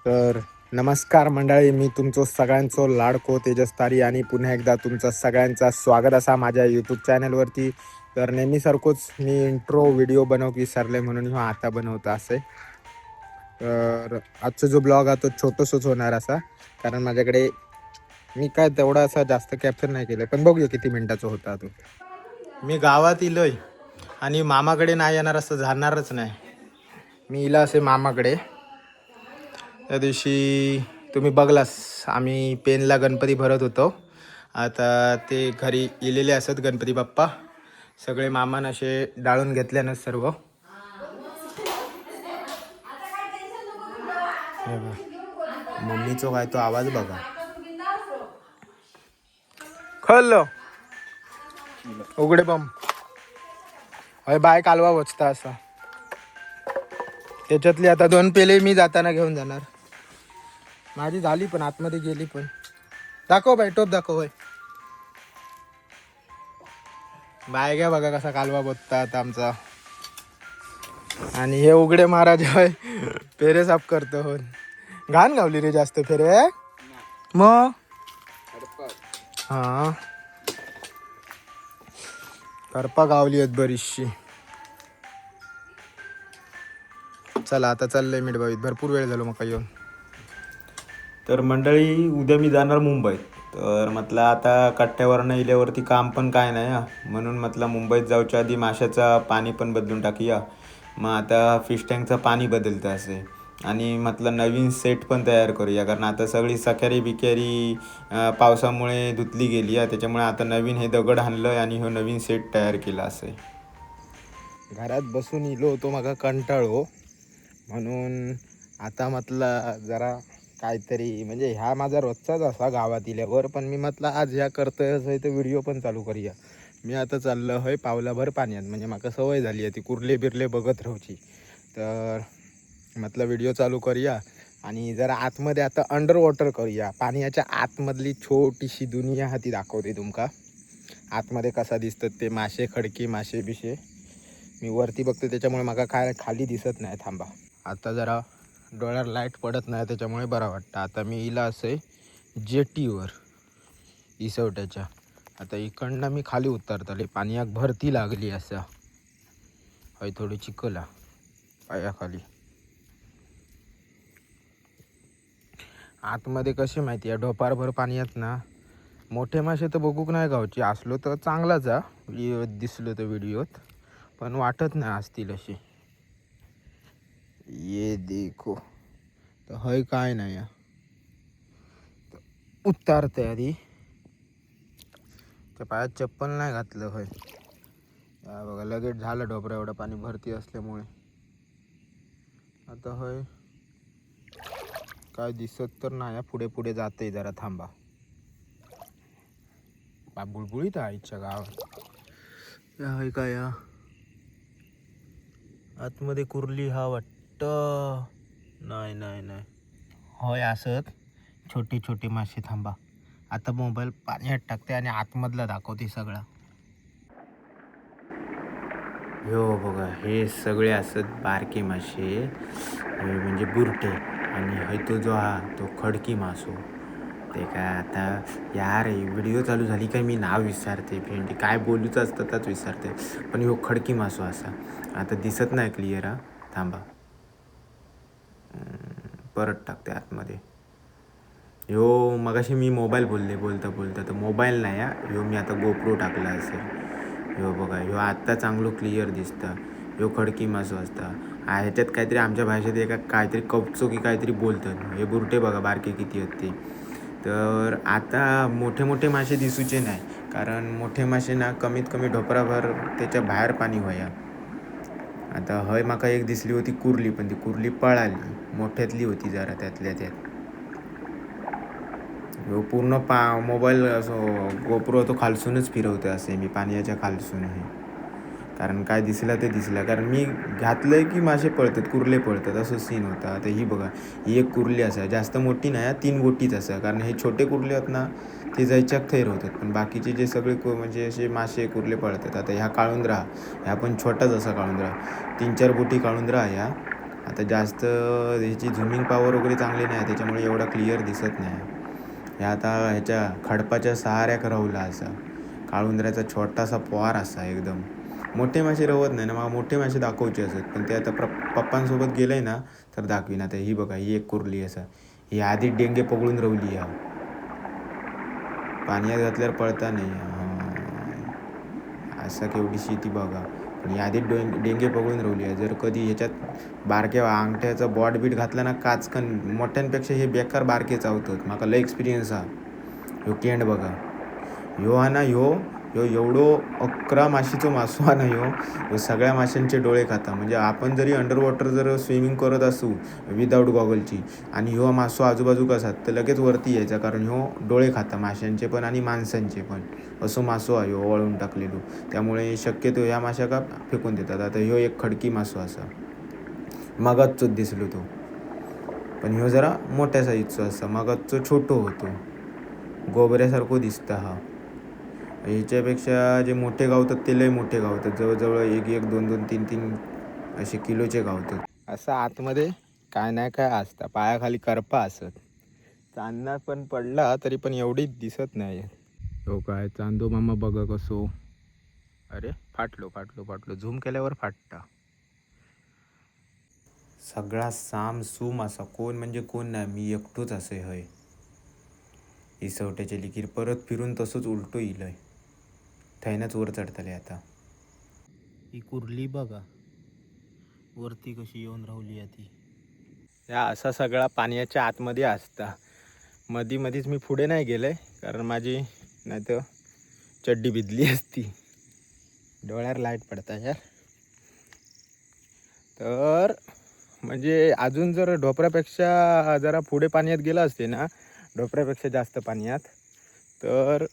तर नमस्कार मंडळी, मी तुमचं सगळ्यांचो लाडको तेजस तारी आणि पुन्हा एकदा तुमचं सगळ्यांचा स्वागत असा माझ्या यूट्यूब चॅनलवरती. तर नेहमीसारखंच मी इंट्रो व्हिडिओ बनव की सरले म्हणून हा आता बनवता असे. तर आजचा जो ब्लॉग आहे तो छोटंसंच होणार असा, कारण माझ्याकडे मी काय तेवढा असा जास्त कॅप्चर नाही केलं, पण बघूया किती मिनिटाचा होता तो. मी गावात इलोय आणि मामाकडे नाही येणार असं जाणारच नाही. मी इला असे मामाकडे. त्या दिवशी तुम्ही बघलास आम्ही पेनला गणपती भरत होतो. आता ते घरी इलेले असत गणपती बाप्पा, सगळे मामान असे डाळून घेतल्यानं सर्व. मम्मीचा काय तो आवाज बघा. खल्लो उघडे बम अय बाय कालवा वचता असा. त्याच्यातली आता 2 पेले मी जाताना घेऊन जाणार. माझी झाली पण आतमध्ये गेली पण. दाखव बाई, टोप दाखव बाई. बाय घ्या बघा कसा कालवा बघता आता आमचा. आणि हे उघडे महाराज होय पेरे साफ करतो. हो घाण गावली रे जास्त फेरे मग. हा करपा गावली आहेत बरीचशी. चला आता चाललंय मिठबावीत, भरपूर वेळ झालो मग येऊन. तर मंडळी उद्या मी जाणार मुंबईत. तर म्हटलं आता कट्ट्यावरनं इल्यावरती काम पण काय नाही हा, म्हणून म्हटलं मुंबईत जाऊच्या आधी माशाचा पाणी पण बदलून टाकूया. मग आता फिश टँकचं पाणी बदलतं असे, आणि म्हटलं नवीन सेट पण तयार करूया, कारण आता सगळी सकाळी बिक्यारी पावसामुळे धुतली गेली आहे. त्याच्यामुळे आता नवीन हे दगड आणलं आणि हो नवीन सेट तयार केला असे. घरात बसून इलो होतो मग कंटाळो, म्हणून आता म्हटलं जरा काहीतरी, म्हणजे ह्या माझा रोजचाच असा गावात इल्यावर, पण मी म्हटलं आज ह्या करतोय तर व्हिडिओ पण चालू करूया. मी आता चाललं होय पावलाभर पाण्यात, म्हणजे माका सवय झाली आहे ती कुर्ले बिरले बघत राहूची. तर म्हटलं व्हिडिओ चालू करूया आणि जरा आतमध्ये आता अंडर वॉटर करूया. पाण्याच्या आतमधली छोटीशी दुनिया हा ती दाखवते तुमका. आतमध्ये कसा दिसतात ते मासे, खडकी मासे बिशे. मी वरती बघतो त्याच्यामुळे मला काय खाली दिसत नाही. थांबा, आता जरा डोळ्यावर लाईट पडत नाही त्याच्यामुळे बरं वाटतं. आता मी इला असे जेटीवर इसवट्याच्या. आता इकडनं मी खाली उतरतले, पाण्यात भरती लागली असा हय, थोडी चिखला पायाखाली. आतमध्ये कशी माहिती आहे, ढोपारभर पाण्यात ना मोठे मासे तर बघूक नाही गावची. असलो तर चांगलाच दिसलो तर व्हिडिओत, पण वाटत नाही असतील अशी. ये देखो तर हय काय नाही उतारते आधी. त्या पायात चप्पल नाही घातलं होय. बघा लगेच झालं ढोबरा एवढं पाणी भरती असल्यामुळे. आता होय काय दिसत तर नाही, पुढे पुढे जाते जरा. थांबा, बुळबुळीत आईच्या गावात होय काय आतमध्ये कुर्ली हा वाटत. नाही नाही नाही होय असत छोटे छोटे मासे. थांबा, आता मोबाईल पाण्यात टाकते आणि आतमधला दाखवते सगळा. हो बघा, हे सगळे असत बारके मासे, म्हणजे बुरटे. आणि हे तो जो हा तो खडकी मासो. ते काय आता यार व्हिडिओ चालू झाली काय मी नाव विसरते, भेंडी काय बोलूच असतं त्याच विसरते. पण ह्यो खडकी मासो असा आता दिसत नाही क्लिअर हा. थांबा, परत टाकते आतमध्ये. ह्यो मगाशी मी मोबाईल बोलता बोलता तर मोबाईल नाही हा, ह्यो मी आता गोप्रो टाकला असेल. ह्यो बघा, ह्यो आत्ता चांगलं क्लिअर दिसतं. ह्यो खडकी मासो असता. ह्याच्यात काहीतरी आमच्या भाषेत एका काहीतरी कपचो की काहीतरी बोलतात. हे बुरटे बघा बारके किती आहेत ते. तर आता मोठे मोठे मासे दिसूचे नाही, कारण मोठे मासे ना कमीत कमी ढोपराभर त्याच्या बाहेर पाणी व्हाया. आता हय माका एक दिसली होती कुर्ली, पण ती कुर्ली पळाली. मोठ्यातली होती जरा त्यातल्या त्यात. पूर्ण मोबाईल असं गोप्रो तो खालसूनच फिरवते असे मी, पाण्याच्या खालसून आहे. कारण काय दिसलं ते दिसलं, कारण मी घातलंय की मासे पळतात, कुर्ले पळतात असं सीन होता. आता ही बघा, ही एक कुर्ली असा जास्त मोठी नाही 3 बोटीच असं, कारण हे छोटे कुर्ले आहेत ना ते जायच्या थैर होतात. पण बाकीचे जे सगळे म्हणजे असे मासे कुर्ले पळतात. आता ह्या काळुंद्रा, ह्या पण छोटाच असा काळुंद्रा, 3-4 बोटी काळुंद्रा ह्या. आता जास्त ह्याची झुमिंग पॉवर वगैरे चांगली नाही त्याच्यामुळे एवढा क्लिअर दिसत नाही. हे आता ह्याच्या खडपाच्या सहाऱ्याक रवला असा काळुंदऱ्याचा छोटासा पोहार असा एकदम. मोठे मासे रवत नाही ना, मग मोठे मासे दाखवचे असत पण ते आता पप्पांसोबत गेलंय ना तर दाखवीन. आता ही बघा ही एक कुर्ली असा ही आधी डेंगे पकडून रवली हा. पाण्यात घातल्यावर पळता नाही असा केवढीशी ती बघा. पण ही आधी डेंगे पकडून रवली आहे. जर कधी ह्याच्यात बारक्या अंगठ्याचा बॉड बीट घातला ना काचकन मोठ्यांपेक्षा हे बेकार बारके चावतात. माका लय एक्सपिरियन्स हा. ह्यो केंड बघा ह्यो हा ना ह्यो एवढो 11 माशीचो मासो हा ना ह्यो सगळ्या माशांचे डोळे खाता. म्हणजे आपण जरी अंडर वॉटर जर स्विमिंग करत असू विदाऊट गॉगलची आणि ह्यो मासो आजूबाजूक असात तर लगेच वरती यायचा, कारण ह्यो डोळे खाता माशांचे पण आणि माणसांचे पण. असो मासो हा ह्यो वळून टाकलेलो. त्यामुळे शक्यतो ह्या माशा का फेकून देतात. आता ह्यो एक खडकी मासो असा मगाचोच दिसलो तो, पण ह्यो जरा मोठ्या साईजचो असा. मगाचो छोटो होतो गोबऱ्यासारखं दिसता हा. ह्याच्यापेक्षा जे मोठे गावतात ते लय मोठे गावतात. जवळजवळ 1-1, 2-2, 3-3 असे किलोचे गावतात. असं आतमध्ये काय नाही काय असतं. पायाखाली करपा असत. चांदणा पण पडला तरी पण एवढी दिसत नाही. हो काय चांदो मामा बघा कसो. अरे फाटलो झूम केल्यावर फाटता. सगळा साम सूम असा कोण म्हणजे कोण नाही, मी एकटोच असे हय. इसवट्याच्या लिकीर परत फिरून तसंच उलटो इलय. थैनाच वर चढतले आता. ही कुर्ली बघा वरती कशी येऊन राहिली आहे ती. या असा सगळा पाण्याच्या आतमध्ये असता. मधीच मी पुढे नाही गेले कारण माझी नाही तर चड्डी भिजली असती. डोळ्यावर लाईट पडता यार. तर म्हणजे अजून जर ढोपऱ्यापेक्षा जरा पुढे पाण्यात गेलं असते ना, ढोपऱ्यापेक्षा जास्त पाण्यात, तर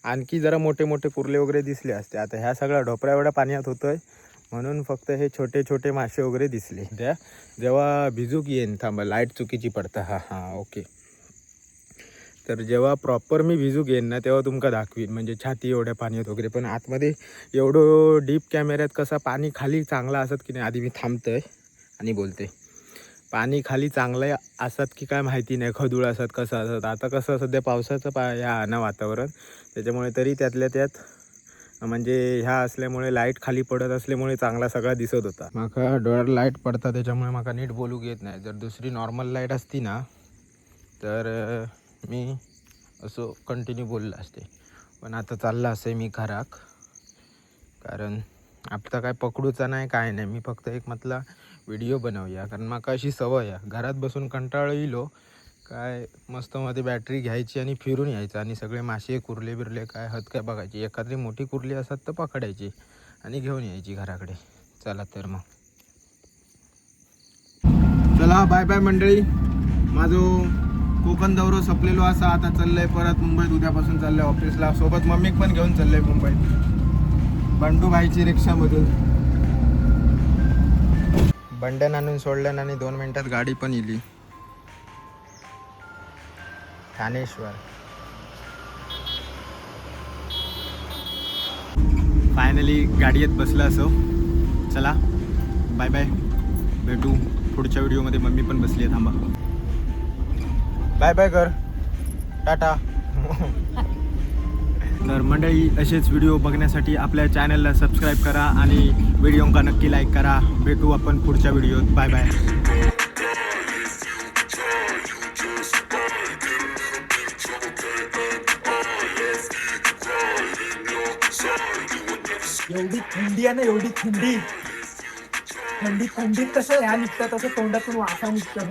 आणखी जरा मोठे मोठे कुर्ले वगैरे दिसले असते. आता ह्या सगळ्या ढोपऱ्या एवढ्या पाण्यात होतोय म्हणून फक्त हे छोटे छोटे मासे वगैरे दिसले. त्या जेव्हा भिजूक येईन थांबा लाईट चुकीची पडता. हां ओके. तर जेव्हा प्रॉपर मी भिजूक येईन ना तेव्हा तुमका दाखवीन, म्हणजे छाती एवढ्या पाण्यात वगैरे. पण आतमध्ये एवढं डीप कॅमेऱ्यात कसा पाणी खाली चांगला असत की नाही. आधी मी थांबतोय आणि बोलते. पाणी खाली चांगलं असतात की काय माहिती नाही, खदूळ असतात कसं असत. आता कसं सध्या पावसाचं या ना वातावरण, त्याच्यामुळे तरी त्यातल्या त्यात म्हणजे ह्या असल्यामुळे लाईट खाली पडत असल्यामुळे चांगला सगळा दिसत होता. माका डोळ्यात लाईट पडता त्याच्यामुळे माका नीट बोलूक येत नाही. जर दुसरी नॉर्मल लाईट असती ना तर मी असं कंटिन्यू बोललं असते. पण आता चाललं असं मी खराक, कारण आता काय पकडूचा नाही काय नाही. मी फक्त एक म्हटलं व्हिडिओ बनवूया, कारण माका अशी सवय आहे घरात बसून कंटाळो येलो काय मस्त मध्ये बॅटरी घ्यायची आणि फिरून यायचं आणि सगळे मासे कुर्ले बिरले काय हत काय बघायची. एखादी मोठी कुर्ली असतात तर पकडायची आणि घेऊन यायची घराकडे. चला तर मग चला बाय बाय मंडळी. माझं कोकण दौरो संपलेलो असा. आता चाललंय परत मुंबईत. उद्यापासून चाललंय ऑफिसला. सोबत मम्मीक पण घेऊन चाललंय मुंबईत बंडूभाईची रिक्षामधून. बंड्यान आणून सोडल्यान आणि 2 मिनिटात गाडी पण इली. ठाणेश्वर फायनली गाडीत बसलं असो. चला बाय बाय, भेटू पुढच्या व्हिडिओमध्ये. मम्मी पण बसली आहे, थांबा. बाय बाय कर, टाटा. तर मंडळी असेच व्हिडिओ बघण्यासाठी आपल्या चॅनलला सबस्क्राईब करा आणि व्हिडिओंका नक्की लाईक करा. भेटू आपण पुढच्या व्हिडिओत. Bye bye. एवढी थंडी आहे ना, एवढी थंडीत कसं ह्या निघतात असं तोंडातून वासा निघतं.